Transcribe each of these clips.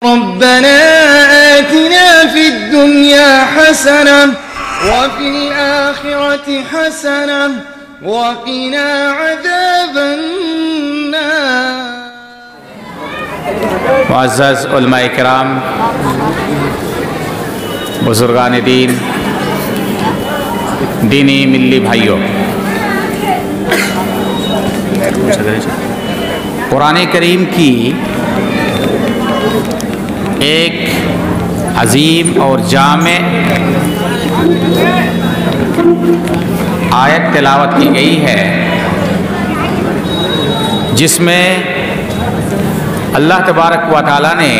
ربنا آتنا في الدنيا حسنة وفي الآخرة حسنة وقنا عذاب النار۔ معزز علماء کرام، بزرگان دین، دینی ملی بھائیوں، قرآن کریم کی ایک عظیم اور جامع آیت تلاوت کی گئی ہے، جس میں اللہ تبارک و تعالیٰ نے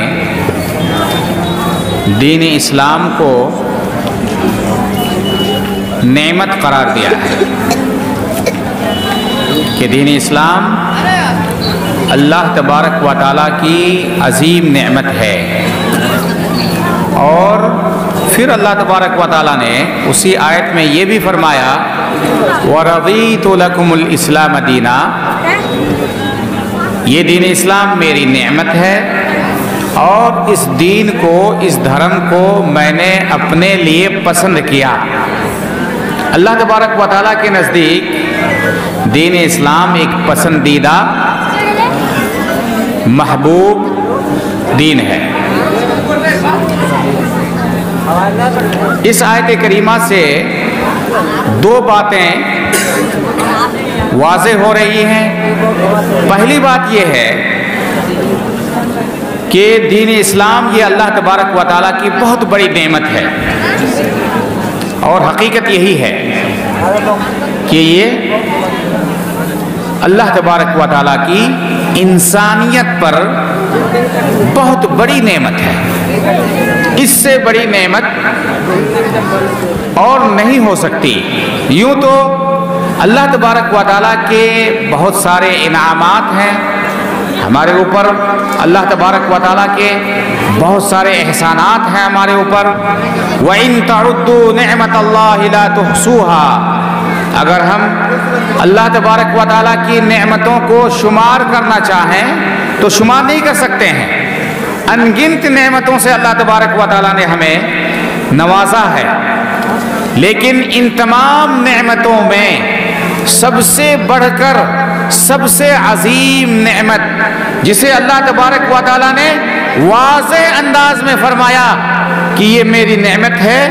دین اسلام کو نعمت قرار دیا ہے کہ دین اسلام اللہ تبارک و تعالیٰ کی عظیم نعمت ہے۔ اور پھر اللہ تبارک و تعالیٰ نے اسی آیت میں یہ بھی فرمایا وَرَضِيتُ لَكُمُ الْإِسْلَامَ دِينًا، یہ دین اسلام میری نعمت ہے اور اس دین کو، اس دھرم کو میں نے اپنے لیے پسند کیا۔ اللہ تبارک و تعالیٰ کے نزدیک دین اسلام ایک پسندیدہ محبوب دین ہے۔ اس آیت کریمہ سے دو باتیں واضح ہو رہی ہیں۔ پہلی بات یہ ہے کہ دین اسلام یہ اللہ تبارک و تعالیٰ کی بہت بڑی نعمت ہے، اور حقیقت یہی ہے کہ یہ اللہ تبارک و تعالیٰ کی انسانیت پر بہت بڑی نعمت ہے۔ اس سے بڑی نعمت اور نہیں ہو سکتی۔ یوں تو اللہ تبارک و تعالیٰ کے بہت سارے انعامات ہیں ہمارے اوپر، اللہ تبارک و تعالیٰ کے بہت سارے احسانات ہیں ہمارے اوپر۔ وَإِن تَعُدُّوا نِعْمَةَ اللَّهِ لَا تُحْصُوهَا، اگر ہم اللہ تبارک و تعالیٰ کی نعمتوں کو شمار کرنا چاہیں تو شمار نہیں کر سکتے ہیں۔ انگنت نعمتوں سے اللہ تبارک و تعالیٰ نے ہمیں نوازا ہے، لیکن ان تمام نعمتوں میں سب سے بڑھ کر سب سے عظیم نعمت جسے اللہ تبارک و تعالیٰ نے واضح انداز میں فرمایا کہ یہ میری نعمت ہے،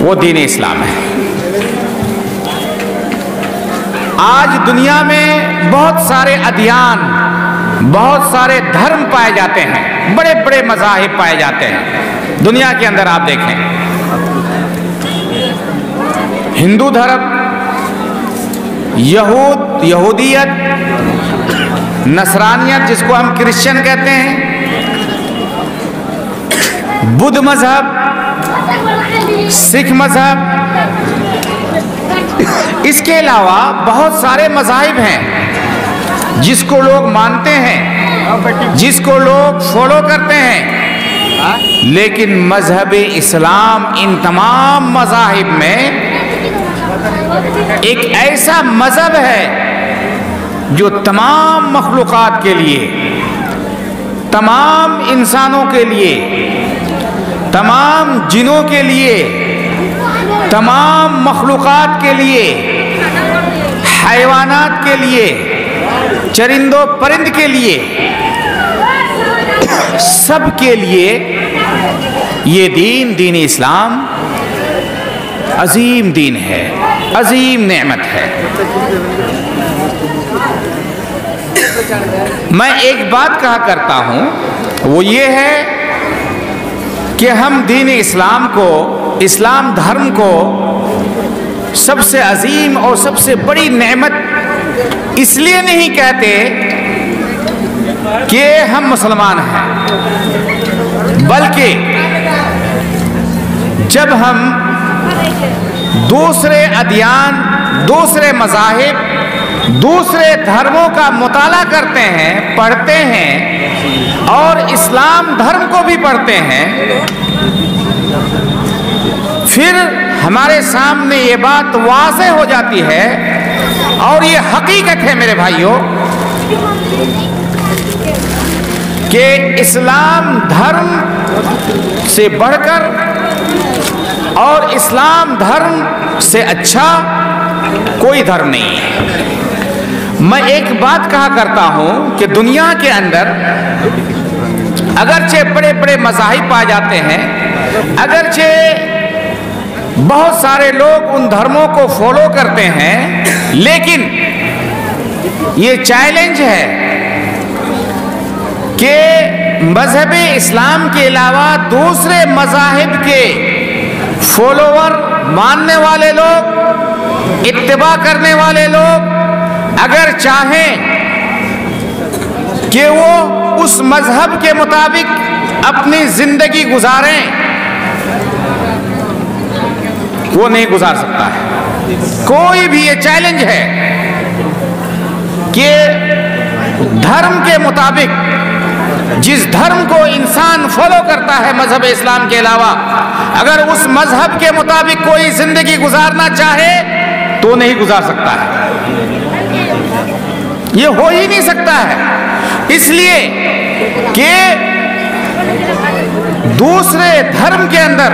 وہ دین اسلام ہے۔ آج دنیا میں بہت سارے ادیان، بہت سارے دھرم پائے جاتے ہیں، بڑے بڑے مذاہب پائے جاتے ہیں دنیا کے اندر۔ آپ دیکھیں ہندو دھرم، یہودیت، نصرانیت جس کو ہم کرسچن کہتے ہیں، بدھ مذہب، سکھ مذہب، اس کے علاوہ بہت سارے مذاہب ہیں جس کو لوگ مانتے ہیں، جس کو لوگ فالو کرتے ہیں، لیکن مذہب اسلام ان تمام مذاہب میں ایک ایسا مذہب ہے جو تمام مخلوقات کے لیے، تمام انسانوں کے لیے، تمام جنوں کے لیے، تمام مخلوقات کے لیے، حیوانات کے لیے، چرند و پرند کے لیے، سب کے لیے یہ دین اسلام عظیم دین ہے، عظیم نعمت ہے۔ میں ایک بات کہا کرتا ہوں، وہ یہ ہے کہ ہم دین اسلام کو، اسلام دھرم کو سب سے عظیم اور سب سے بڑی نعمت اس لیے نہیں کہتے کہ ہم مسلمان ہیں، بلکہ جب ہم دوسرے ادیان، دوسرے مذاہب، دوسرے دھرموں کا مطالعہ کرتے ہیں، پڑھتے ہیں، اور اسلام دھرم کو بھی پڑھتے ہیں، پھر ہمارے سامنے یہ بات واضح ہو جاتی ہے، اور یہ حقیقت ہے میرے بھائیوں کہ اسلام دھرم سے بڑھ کر اور اسلام دھرم سے اچھا کوئی دھرم نہیں ہے۔ میں ایک بات کہا کرتا ہوں کہ دنیا کے اندر اگرچہ بڑے بڑے مذاہب پائے جاتے ہیں، اگرچہ بہت سارے لوگ ان دھرموں کو فالو کرتے ہیں، لیکن یہ چیلنج ہے کہ مذہب اسلام کے علاوہ دوسرے مذاہب کے فالوور، ماننے والے لوگ، اتباع کرنے والے لوگ اگر چاہیں کہ وہ اس مذہب کے مطابق اپنی زندگی گزاریں، وہ نہیں گزار سکتا ہے۔ کوئی بھی یہ چیلنج ہے کہ دھرم کے مطابق جس دھرم کو انسان فالو کرتا ہے مذہب اسلام کے علاوہ، اگر اس مذہب کے مطابق کوئی زندگی گزارنا چاہے تو نہیں گزار سکتا ہے، یہ ہو ہی نہیں سکتا ہے، اس لیے کہ دوسرے دھرم کے اندر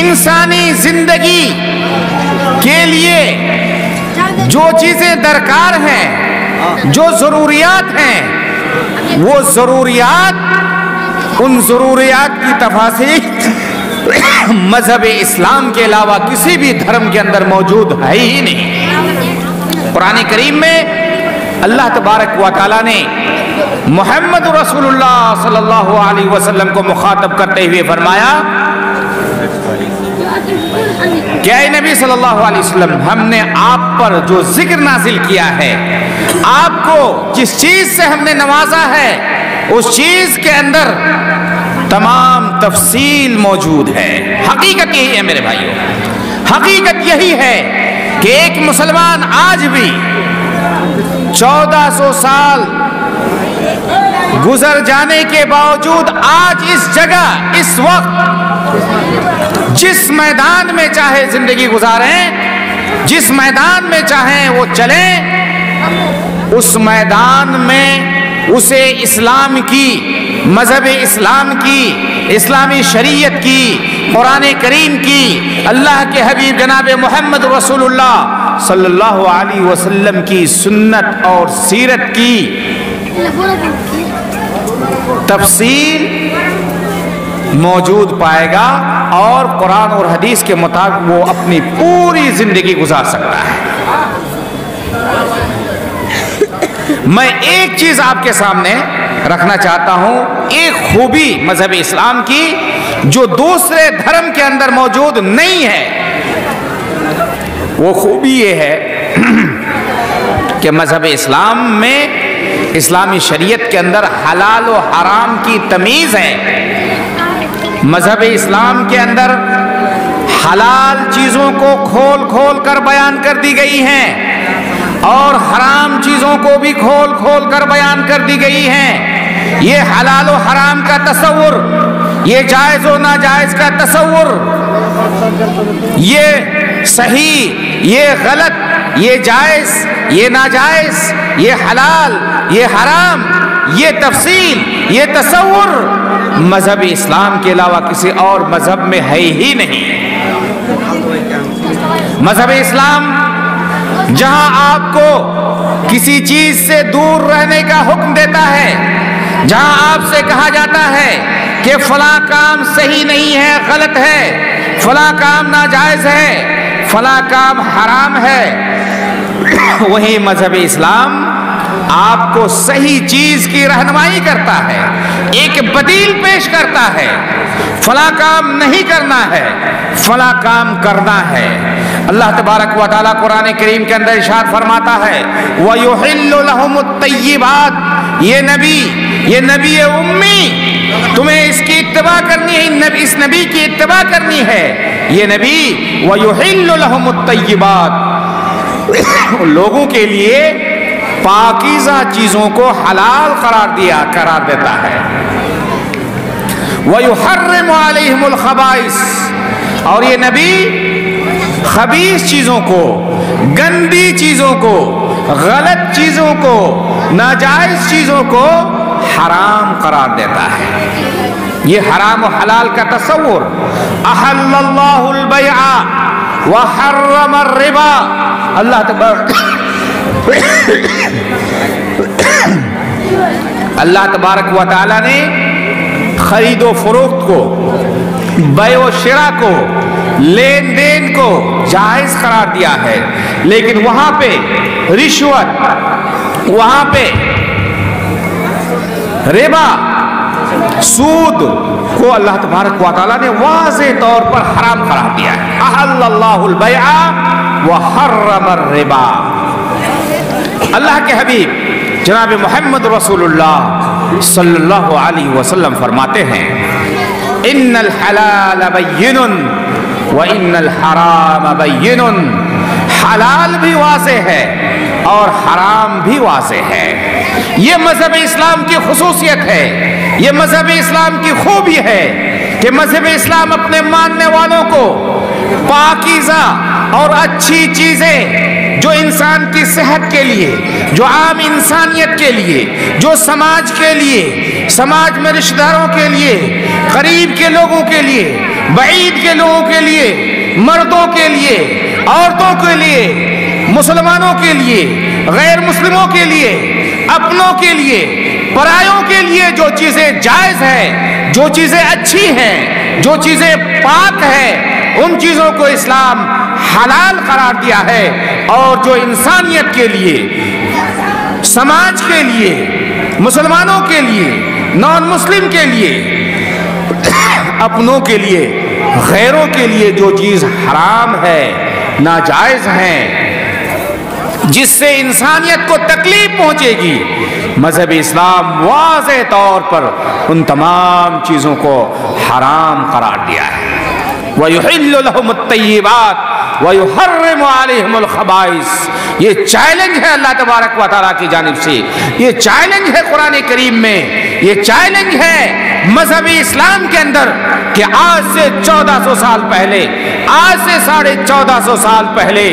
انسانی زندگی کے لیے جو چیزیں درکار ہیں، جو ضروریات ہیں، وہ ضروریات، ان ضروریات کی تفاصیل مذہب اسلام کے علاوہ کسی بھی دھرم کے اندر موجود ہے ہی نہیں۔ قرآن کریم میں اللہ تبارک و تعالیٰ نے محمد رسول اللہ صلی اللہ علیہ وسلم کو مخاطب کرتے ہوئے فرمایا کہ اے نبی صلی اللہ علیہ وسلم، ہم نے آپ پر جو ذکر نازل کیا ہے، آپ کو جس چیز سے ہم نے نوازا ہے، اس چیز کے اندر تمام تفصیل موجود ہے۔ حقیقت یہی ہے میرے بھائیوں، حقیقت یہی ہے کہ ایک مسلمان آج بھی 1400 سال گزر جانے کے باوجود آج اس جگہ، اس وقت جس میدان میں چاہے زندگی گزاریں، جس میدان میں چاہیں وہ چلیں، اس میدان میں اسے اسلام کی، مذہب اسلام کی، اسلامی شریعت کی، قرآن کریم کی، اللہ کے حبیب جناب محمد رسول اللہ صلی اللہ علیہ وسلم کی سنت اور سیرت کی تفصیل موجود پائے گا، اور قرآن اور حدیث کے مطابق وہ اپنی پوری زندگی گزار سکتا ہے۔ میں ایک چیز آپ کے سامنے رکھنا چاہتا ہوں، ایک خوبی مذہب اسلام کی جو دوسرے دھرم کے اندر موجود نہیں ہے، وہ خوبی یہ ہے کہ مذہب اسلام میں، اسلامی شریعت کے اندر حلال و حرام کی تمیز ہے۔ مذہب اسلام کے اندر حلال چیزوں کو کھول کھول کر بیان کر دی گئی ہیں، اور حرام چیزوں کو بھی کھول کھول کر بیان کر دی گئی ہیں۔ یہ حلال و حرام کا تصور، یہ جائز و ناجائز کا تصور، یہ صحیح، یہ غلط، یہ جائز، یہ ناجائز، یہ حلال، یہ حرام، یہ تفصیل، یہ تصور مذہب اسلام کے علاوہ کسی اور مذہب میں ہے ہی نہیں۔ مذہب اسلام جہاں آپ کو کسی چیز سے دور رہنے کا حکم دیتا ہے، جہاں آپ سے کہا جاتا ہے کہ فلاں کام صحیح نہیں ہے، غلط ہے، فلاں کام ناجائز ہے، فلاں کام حرام ہے، وہی مذہب اسلام آپ کو صحیح چیز کی رہنمائی کرتا ہے، ایک بدیل پیش کرتا ہے۔ فلاں کام نہیں کرنا ہے، فلاں کام کرنا ہے۔ اللہ تبارک و تعالیٰ قرآن کریم کے اندر ارشاد فرماتا ہے وَيُحِلُّ لَهُمُ الطَّيِّبَاتِ، یہ نبی امی، تمہیں اس کی اتباع کرنی ہے، اس نبی کی اتباع کرنی ہے۔ یہ نبی وَيُحِلُّ لَهُمُ الطَّيِّبَاتِ، لوگوں کے لیے پاکیزہ چیزوں کو حلال قرار دیتا ہے۔ وَيُحَرِّمُ عَلَيْهِمُ الْخَبَائِثَ، اور یہ نبی خبیث چیزوں کو، گندی چیزوں کو، غلط چیزوں کو، ناجائز چیزوں کو حرام قرار دیتا ہے۔ یہ حرام و حلال کا تصور، احل اللہ البیع وحرم الربا، اللہ تبارک و تعالی نے خرید و فروخت کو، بیع و شراء کو، لین دین کو جائز قرار دیا ہے، لیکن وہاں پہ رشوت، وہاں پہ ربا، سود کو اللہ تبارک و تعالیٰ نے واضح طور پر حرام قرار دیا ہے۔ احل اللہ البیع وحرم الربا۔ اللہ کے حبیب جناب محمد رسول اللہ صلی اللہ علیہ وسلم فرماتے ہیں ان الحلال بین وان الحرام بین، حلال بھی واضح ہے اور حرام بھی واضح ہے۔ یہ مذہب اسلام کی خصوصیت ہے، یہ مذہب اسلام کی خوبی ہے کہ مذہب اسلام اپنے ماننے والوں کو پاکیزہ اور اچھی چیزیں جو انسان کی صحت کے لیے، جو عام انسانیت کے لیے، جو سماج کے لیے، سماج میں رشتہ داروں کے لیے، قریب کے لوگوں کے لیے، بعید کے لوگوں کے لیے، مردوں کے لیے، عورتوں کے لیے، مسلمانوں کے لیے، غیر مسلموں کے لیے، اپنوں کے لیے، پرایوں کے لیے جو چیزیں جائز ہیں، جو چیزیں اچھی ہیں، جو چیزیں پاک ہیں، ان چیزوں کو اسلام حلال قرار دیا ہے، اور جو انسانیت کے لیے، سماج کے لیے، مسلمانوں کے لیے، نان مسلم کے لیے، اپنوں کے لیے، غیروں کے لیے جو چیز حرام ہے، ناجائز ہے، جس سے انسانیت کو تکلیف پہنچے گی، مذہب اسلام واضح طور پر ان تمام چیزوں کو حرام قرار دیا ہے۔ وَيُحِلُّ لَهُمُ الطَّيِّبَاتِ وَيُحَرِّمُ عَلَيْهِمُ الْخَبَائِثَ۔ یہ چیلنج ہے اللہ تبارک و تعالیٰ کی جانب سے، یہ چیلنج ہے قرآن کریم میں، یہ چیلنج ہے مذہب اسلام کے اندر کہ آج سے 1400 سال پہلے، آج سے 1450 سال پہلے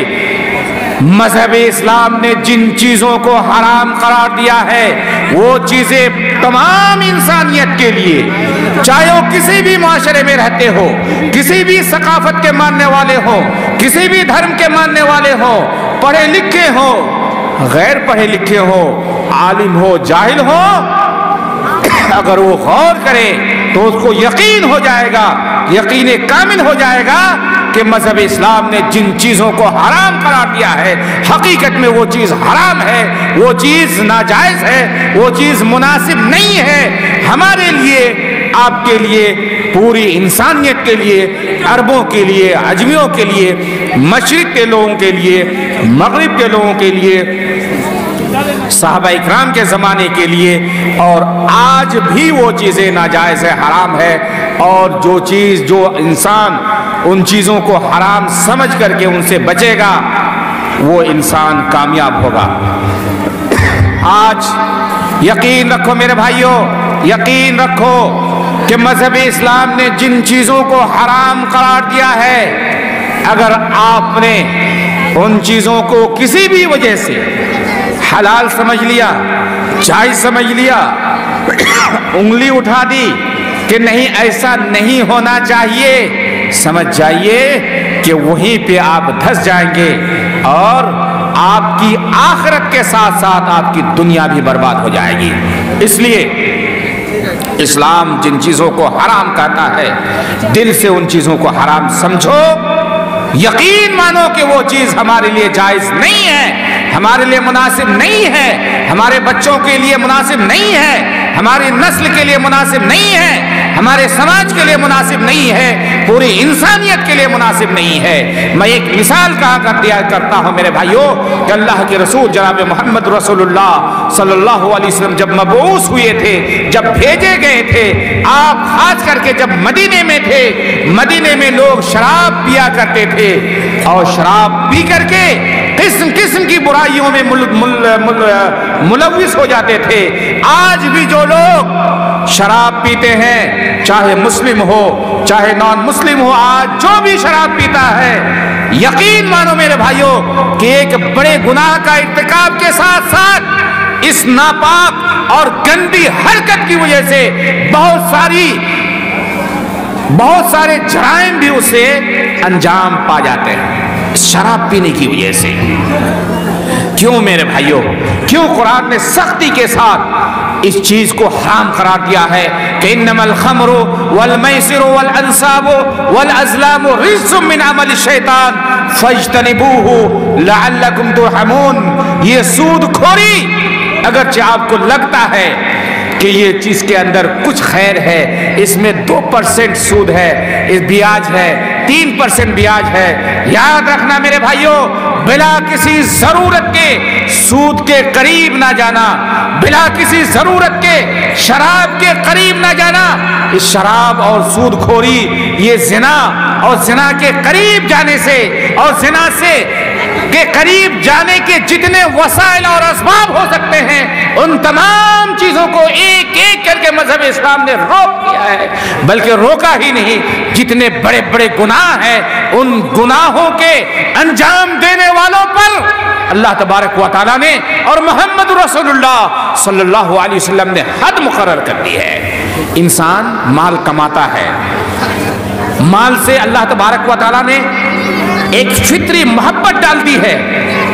مذہب اسلام نے جن چیزوں کو حرام قرار دیا ہے، وہ چیزیں تمام انسانیت کے لیے، چاہے وہ کسی بھی معاشرے میں رہتے ہو، کسی بھی ثقافت کے ماننے والے ہو، کسی بھی دھرم کے ماننے والے ہو، پڑھے لکھے ہو، غیر پڑھے لکھے ہو، عالم ہو، جاہل ہو، اگر وہ غور کرے تو اس کو یقین ہو جائے گا، یقین کامل ہو جائے گا کہ مذہب اسلام نے جن چیزوں کو حرام قرار دیا ہے، حقیقت میں وہ چیز حرام ہے، وہ چیز ناجائز ہے، وہ چیز مناسب نہیں ہے ہمارے لیے، آپ کے لیے، پوری انسانیت کے لیے، عربوں کے لیے، عجمیوں کے لیے، مشرق کے لوگوں کے لیے، مغرب کے لوگوں کے لیے، صحابہ اکرام کے زمانے کے لیے، اور آج بھی وہ چیزیں ناجائز ہے، حرام ہے، اور جو چیز، جو انسان ان چیزوں کو حرام سمجھ کر کے ان سے بچے گا، وہ انسان کامیاب ہوگا۔ آج یقین رکھو میرے بھائیوں، یقین رکھو کہ مذہب اسلام نے جن چیزوں کو حرام قرار دیا ہے، اگر آپ نے ان چیزوں کو کسی بھی وجہ سے حلال سمجھ لیا، جائز سمجھ لیا، انگلی اٹھا دی کہ نہیں ایسا نہیں ہونا چاہیے، سمجھ جائیے کہ وہیں پہ آپ دھس جائیں گے، اور آپ کی آخرت کے ساتھ ساتھ آپ کی دنیا بھی برباد ہو جائے گی۔ اس لیے اسلام جن چیزوں کو حرام کہتا ہے، دل سے ان چیزوں کو حرام سمجھو، یقین مانو کہ وہ چیز ہمارے لیے جائز نہیں ہے، ہمارے لیے مناسب نہیں ہے، ہمارے بچوں کے لیے مناسب نہیں ہے، ہماری نسل کے لیے مناسب نہیں ہے، ہمارے سماج کے لیے مناسب نہیں ہے، پوری انسانیت کے لیے مناسب نہیں ہے۔ میں ایک مثال کہا کرتا ہوں میرے بھائیوں کہ اللہ کے رسول جناب محمد رسول اللہ صلی اللہ علیہ وسلم جب مبعوث ہوئے تھے، جب بھیجے گئے تھے، آپ خاص کر کے جب مدینے میں تھے، مدینے میں لوگ شراب پیا کرتے تھے، اور شراب پی کر کے قسم قسم کی برائیوں میں ملوث ہو جاتے تھے۔ آج بھی جو لوگ شراب پیتے ہیں، چاہے مسلم ہو چاہے نان مسلم ہو، آج جو بھی شراب پیتا ہے، یقین مانو میرے بھائیوں کہ ایک بڑے گناہ کا ارتکاب کے ساتھ ساتھ اس ناپاک اور گندی حرکت کی وجہ سے بہت سارے جرائم بھی اسے انجام پا جاتے ہیں، شراب پینے کی وجہ سے۔ کیوں میرے بھائیوں، کیوں قرآن نے سختی کے ساتھ اس چیز کو حرام قرار دیا ہے کہ انما الخمر والمیسر والانصاب والازلام رجس من عمل الشیطان فاجتنبوه لعلکم ترحمون۔ یہ سود کھوری، اگرچہ آپ کو لگتا ہے کہ یہ چیز کے اندر کچھ خیر ہے، اس میں 2% سود ہے، اس بیاج ہے، 3% بیاج ہے، یاد رکھنا میرے بھائیوں، بلا کسی ضرورت کے سود کے قریب نہ جانا، بلا کسی ضرورت کے شراب کے قریب نہ جانا۔ اس شراب اور سود کھوری، یہ زنا اور زنا کے قریب جانے سے اور زنا سے کے قریب جانے کے جتنے وسائل اور اسباب ہو سکتے ہیں، ان تمام چیزوں کو ایک ایک کر کے مذہب اسلام نے روک دیا ہے، بلکہ روکا ہی نہیں، جتنے بڑے بڑے گناہ ہیں ان گناہوں کے انجام دینے والوں پر اللہ تبارک و تعالیٰ نے اور محمد رسول اللہ صلی اللہ علیہ وسلم نے حد مقرر کر دی ہے۔ انسان مال کماتا ہے، مال سے اللہ تبارک و تعالیٰ نے ایک فطری محبت ڈال دی ہے۔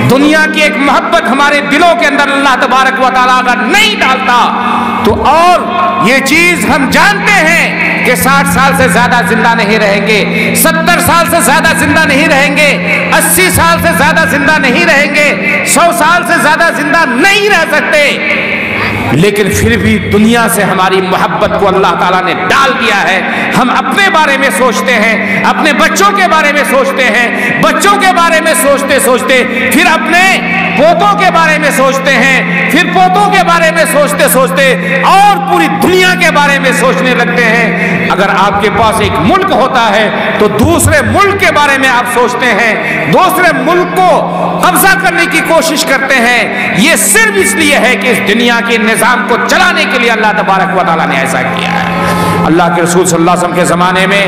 دنیا کی ایک محبت ہمارے دلوں کے اندر اللہ تبارک و تعالیٰ اگر نہیں ڈالتا تو، اور یہ چیز ہم جانتے ہیں کہ 60 سال سے زیادہ زندہ نہیں رہیں گے، 70 سال سے زیادہ زندہ نہیں رہیں گے، 80 سال سے زیادہ زندہ نہیں رہیں گے، 100 سال سے زیادہ زندہ نہیں رہ سکتے، لیکن پھر بھی دنیا سے ہماری محبت کو اللہ تعالیٰ نے ڈال دیا ہے۔ ہم اپنے بارے میں سوچتے ہیں، اپنے بچوں کے بارے میں سوچتے ہیں، بچوں کے بارے میں سوچتے سوچتے پھر اپنے پوتوں کے بارے میں سوچتے ہیں، پھر پوتوں کے بارے میں سوچتے سوچتے اور پوری دنیا کے بارے میں سوچنے لگتے ہیں۔ اگر آپ کے پاس ایک ملک ہوتا ہے تو دوسرے ملک کے بارے میں آپ سوچتے ہیں، دوسرے ملک کو قبضہ کرنے کی کوشش کرتے ہیں۔ یہ صرف اس لیے ہے کہ اس دنیا کے نظام کو چلانے کے لیے اللہ تبارک و تعالیٰ نے ایسا کیا ہے۔ اللہ کے رسول صلی اللہ علیہ وسلم کے زمانے میں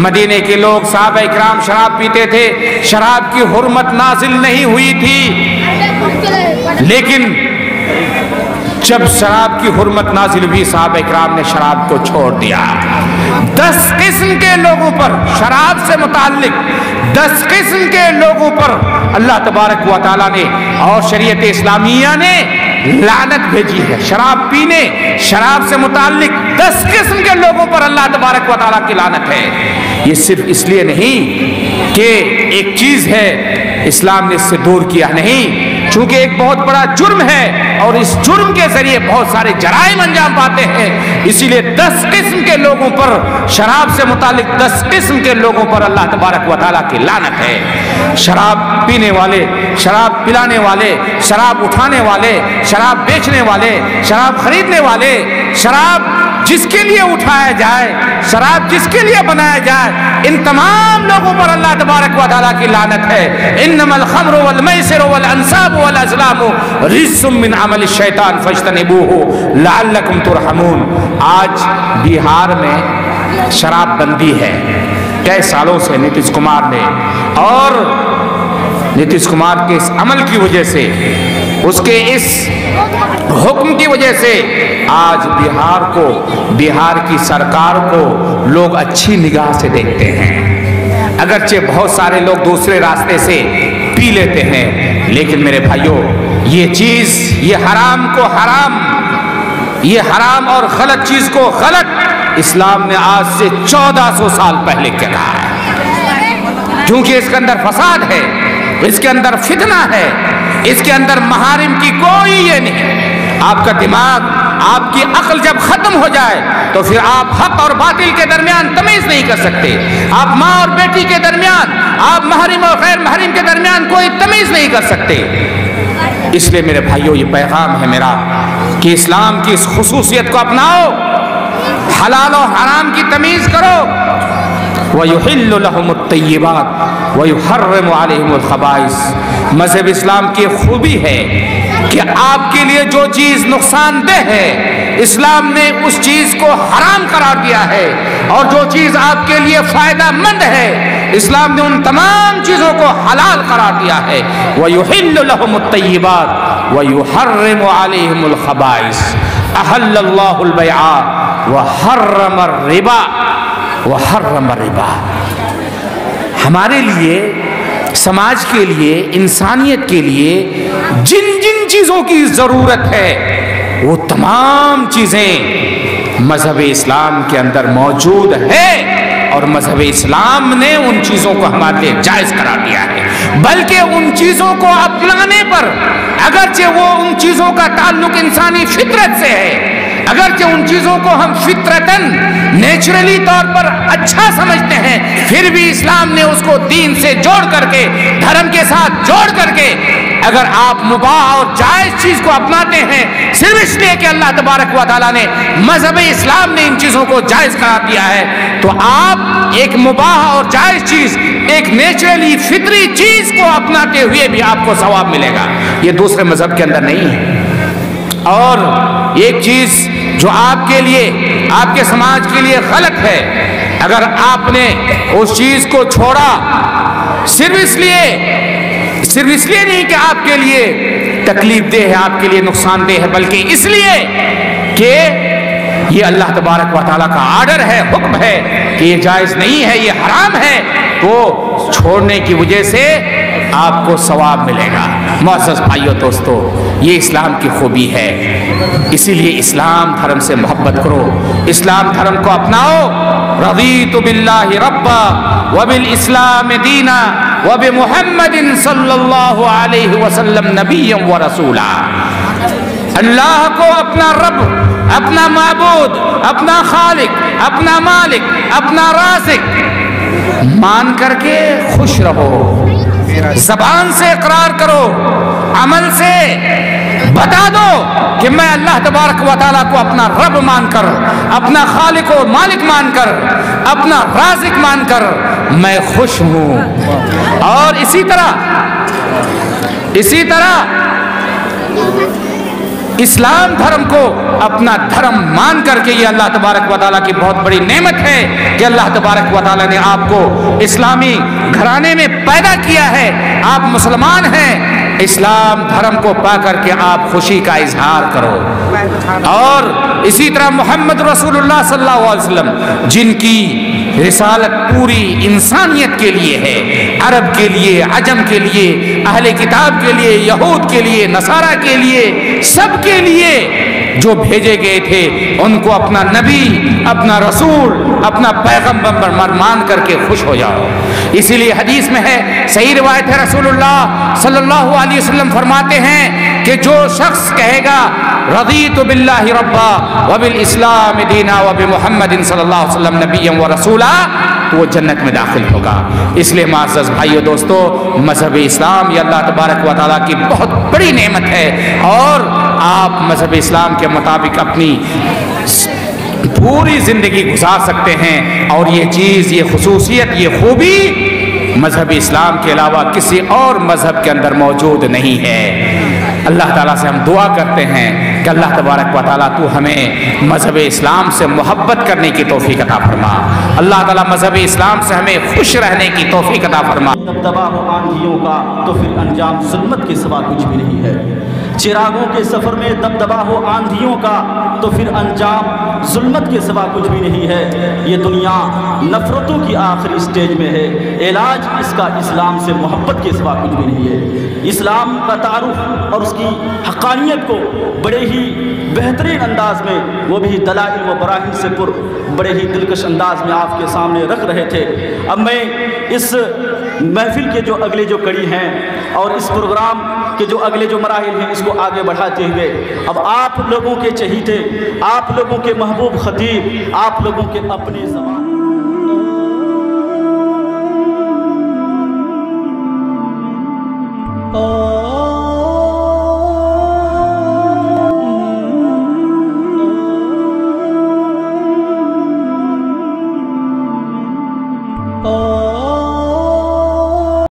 مدینے کے لوگ صحابہ اکرام شراب پیتے تھے، شراب کی حرمت نازل نہیں ہوئی تھی، لیکن جب شراب کی حرمت نازل ہوئی صحابہ اکرام نے شراب کو چھوڑ دیا۔ 10 قسم کے لوگوں پر، شراب سے متعلق 10 قسم کے لوگوں پر اللہ تبارک و تعالیٰ نے اور شریعت اسلامیہ نے لعنت بھیجی ہے۔ شراب پینے، شراب سے متعلق 10 قسم کے لوگوں پر اللہ تبارک و تعالیٰ کی لعنت ہے۔ یہ صرف اس لیے نہیں کہ ایک چیز ہے اسلام نے اس سے دور کیا، نہیں، چونکہ ایک بہت بڑا جرم ہے اور اس جرم کے ذریعے بہت سارے جرائم انجام پاتے ہیں، اسی لیے 10 قسم کے لوگوں پر، شراب سے متعلق 10 قسم کے لوگوں پر اللہ تبارک و تعالیٰ کی لعنت ہے۔ شراب پینے والے، شراب پلانے والے، شراب اٹھانے والے، شراب بیچنے والے، شراب خریدنے والے، شراب جس کے لیے اٹھایا جائے، شراب جس کے لیے بنایا جائے، ان تمام لوگوں پر اللہ تبارک و تعالیٰ کی لعنت ہے۔ انما الخمر والمیسر والانصاب والازلام رجس من عمل الشیطان فاجتنبوه لعلکم ترحمون۔ آج بہار میں شراب بندی ہے، کئی سالوں سے نتیش کمار نے، اور نتیش کمار کے اس عمل کی وجہ سے، اس کے اس حکم کی وجہ سے آج بہار کی سرکار کو لوگ اچھی نگاہ سے دیکھتے ہیں، اگرچہ بہت سارے لوگ دوسرے راستے سے پی لیتے ہیں، لیکن میرے بھائیوں یہ چیز، یہ حرام کو حرام، یہ حرام اور غلط چیز کو غلط اسلام نے آج سے 1400 سال پہلے کہا ہے، کیونکہ اس کے اندر فساد ہے، اس کے اندر فتنہ ہے، اس کے اندر محارم کی کوئی یہ نہیں۔ آپ کا دماغ، آپ کی عقل جب ختم ہو جائے تو پھر آپ حق اور باطل کے درمیان تمیز نہیں کر سکتے، آپ ماں اور بیٹی کے درمیان، آپ محرم اور غیر محرم کے درمیان کوئی تمیز نہیں کر سکتے۔ اس لیے میرے بھائیوں یہ پیغام ہے میرا کہ اسلام کی اس خصوصیت کو اپناؤ، حلال و حرام کی تمیز کرو۔ وَيُحِلُّ لَهُمُ الطَّيِّبَاتِ وَيُحَرِّمُ عَلَيْهِمُ الْخَبَائِثَ۔ مذہب اسلام کی خوبی ہے کہ آپ کے لیے جو چیز نقصان دہ ہے اسلام نے اس چیز کو حرام قرار دیا ہے، اور جو چیز آپ کے لیے فائدہ مند ہے اسلام نے ان تمام چیزوں کو حلال قرار دیا ہے۔ وَيُحِلُّ لَهُمُ الطَّيِّبَاتِ وَيُحَرِّمُ عَلَيْهِمُ الْخَبَائِثَ أَحَلَّ اللَّهُ الْبَيْعَ وَحَرَّمَ الرِّبَا۔ ہمارے لیے، سماج کے لیے، انسانیت کے لیے جن جن چیزوں کی ضرورت ہے وہ تمام چیزیں مذہب اسلام کے اندر موجود ہے، اور مذہب اسلام نے ان چیزوں کو ہمارے لیے جائز قرار دیا ہے۔ بلکہ ان چیزوں کو اپنانے پر، اگرچہ وہ ان چیزوں کا تعلق انسانی فطرت سے ہے، اگرچہ ان چیزوں کو ہم فطرتاً نیچرلی طور پر اچھا سمجھتے ہیں، پھر بھی اسلام نے اس کو دین سے جوڑ کر کے، دھرم کے ساتھ جوڑ کر کے، اگر آپ مباح اور جائز چیز کو اپناتے ہیں صرف اس لیے کہ اللہ تبارک و تعالیٰ نے، مذہب اسلام نے ان چیزوں کو جائز قرار دیا ہے، تو آپ ایک مباح اور جائز چیز، ایک نیچرلی فطری چیز کو اپناتے ہوئے بھی آپ کو ثواب ملے گا۔ یہ دوسرے مذہب کے اندر نہیں ہے۔ اور ایک چیز جو آپ کے لیے، آپ کے سماج کے لیے غلط ہے، اگر آپ نے اس چیز کو چھوڑا صرف اس لیے نہیں کہ آپ کے لیے تکلیف دہ ہے، آپ کے لیے نقصان دہ ہے، بلکہ اس لیے کہ یہ اللہ تبارک و تعالیٰ کا آرڈر ہے، حکم ہے کہ یہ جائز نہیں ہے، یہ حرام ہے، تو چھوڑنے کی وجہ سے آپ کو ثواب ملے گا۔ معزز بھائیو دوستو، یہ اسلام کی خوبی ہے، اسی لیے اسلام دھرم سے محبت کرو، اسلام دھرم کو اپناؤ۔ رضیت باللہ ربا وبالاسلام دینا وبمحمد صلی اللہ علیہ وسلم نبیا ورسولا۔ اللہ کو اپنا رب، اپنا معبود، اپنا خالق، اپنا مالک، اپنا رازق مان کر کے خوش رہو، زبان سے اقرار کرو، عمل سے بتا دو کہ میں اللہ تبارک و تعالیٰ کو اپنا رب مان کر، اپنا خالق و مالک مان کر، اپنا رازق مان کر میں خوش ہوں۔ اور اسی طرح اسلام دھرم کو اپنا دھرم مان کر کے، یہ اللہ تبارک و تعالیٰ کی بہت بڑی نعمت ہے کہ اللہ تبارک و تعالیٰ نے آپ کو اسلامی گھرانے میں پیدا کیا ہے، آپ مسلمان ہیں، اسلام دھرم کو پا کر کے آپ خوشی کا اظہار کرو۔ اور اسی طرح محمد رسول اللہ صلی اللہ علیہ وسلم، جن کی رسالت پوری انسانیت کے لیے ہے، عرب کے لیے، عجم کے لیے، اہل کتاب کے لیے، یہود کے لیے، نصارہ کے لیے، سب کے لیے جو بھیجے گئے تھے، ان کو اپنا نبی، اپنا رسول، اپنا پیغمبر مان کر کے خوش ہو جاؤ۔ اسی لیے حدیث میں ہے، صحیح روایت ہے، رسول اللہ صلی اللہ علیہ وسلم فرماتے ہیں کہ جو شخص کہے گا رضیت باللہ ربا وبالاسلام دینا وبمحمد صلی اللہ علیہ وسلم نبیا ورسولا، تو وہ جنت میں داخل ہوگا۔ اس لیے معزز بھائیو دوستو، مذہب اسلام یہ اللہ تبارک و تعالیٰ کی بہت بڑی نعمت ہے، اور آپ مذہب اسلام کے مطابق اپنی پوری زندگی گزار سکتے ہیں، اور یہ چیز، یہ خصوصیت، یہ خوبی مذہب اسلام کے علاوہ کسی اور مذہب کے اندر موجود نہیں ہے۔ اللہ تعالیٰ سے ہم دعا کرتے ہیں کہ اللہ تبارک و تعالیٰ تو ہمیں مذہب اسلام سے محبت کرنے کی توفیق عطا فرما، اللہ تعالیٰ مذہب اسلام سے ہمیں خوش رہنے کی توفیق عطا فرما۔ دبدبا ہو آندھیوں کا تو پھر انجام ظلمت کے سوا کچھ بھی نہیں ہے، چراغوں کے سفر میں دبدبا ہو آندھیوں کا تو پھر انجام ظلمت کے سوا کچھ بھی نہیں ہے۔ یہ دنیا نفرتوں کی آخری سٹیج میں ہے، علاج اس کا اسلام سے محبت کے سوا کچھ بھی نہیں ہے۔ اسلام کا تعارف اور اس کی حقانیت کو بڑے ہی بہترین انداز میں، وہ بھی دلائل و براہین سے پر بڑے ہی دلکش انداز میں آپ کے سامنے رکھ رہے تھے۔ اب میں اس محفل کے جو اگلے جو کڑی ہیں اور اس پروگرام کے جو اگلے جو مراحل ہیں، اس کو آگے بڑھاتے ہوئے اب آپ لوگوں کے چہیتے، آپ لوگوں کے محبوب خطیب، آپ لوگوں کے اپنے زبان